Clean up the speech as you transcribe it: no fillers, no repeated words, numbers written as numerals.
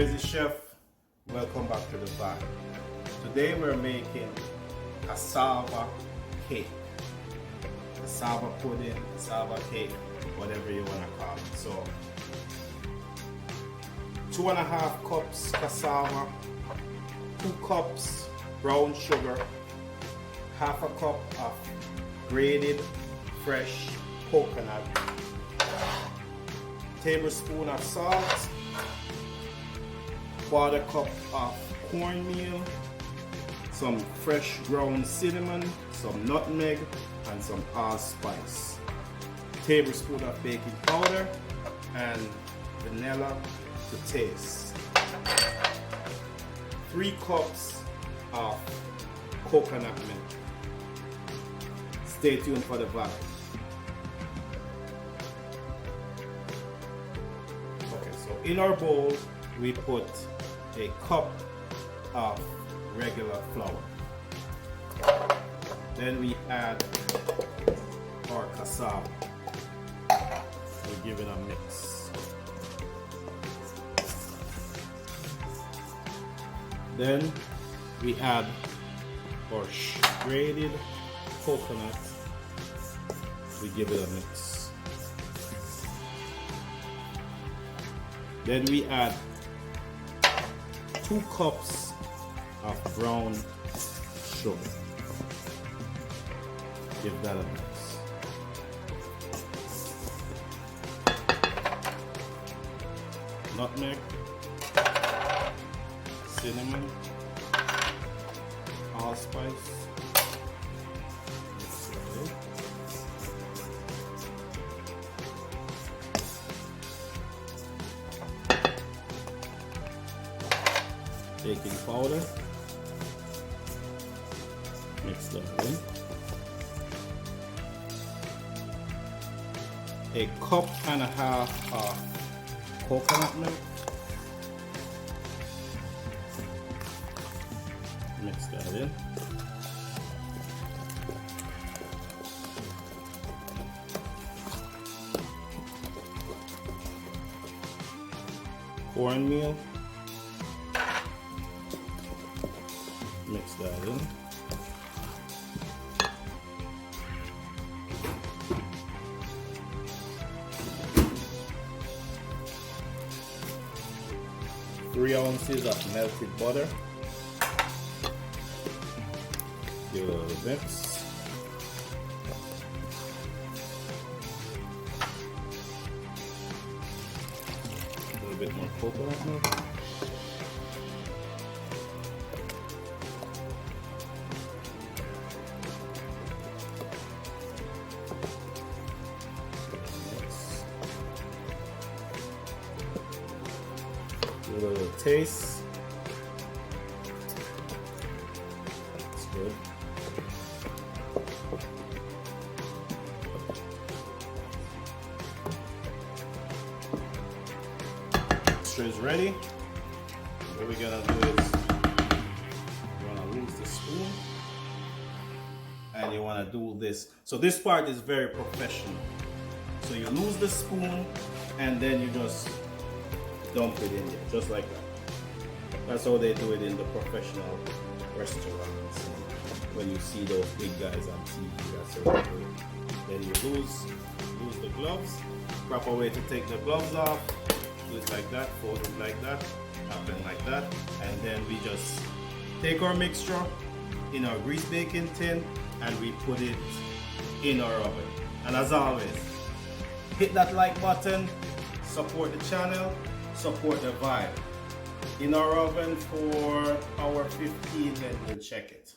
Crazy Chef, welcome back to the vlog. Today we're making cassava cake, cassava pudding, cassava cake, whatever you want to call it. So 2.5 cups cassava, 2 cups brown sugar, half a cup of grated fresh coconut, tablespoon of salt, 1/4 cup of cornmeal, some fresh ground cinnamon, some nutmeg, and some allspice, tablespoon of baking powder, and vanilla to taste, 3 cups of coconut milk. Stay tuned for the vlog. Okay, so in our bowl we put a cup of regular flour. Then we add our cassava. We give it a mix. Then we add our grated coconut. We give it a mix. Then we add 2 cups of brown sugar. Give that a mix. Nutmeg, cinnamon, allspice. Baking powder, mix that in. A cup and a half of coconut milk, mix that in. Cornmeal, mix that in. Three ounces of melted butter. Give it a little mix. A little bit more coconut milk. A little taste. That's good. Mixture is ready. What we're gonna do is you wanna lose the spoon and you wanna do this. So this part is very professional. So you lose the spoon and then you just dump it in there, just like that. That's how they do it in the professional restaurants. When you see those big guys on TV, that's how they do it. Then you lose the gloves. Proper way to take the gloves off. Do it like that, fold it like that, happen like that, and then we just take our mixture in our grease baking tin and we put it in our oven. And as always, hit that like button, support the channel, support the vibe. In our oven for hour 15, then we'll check it.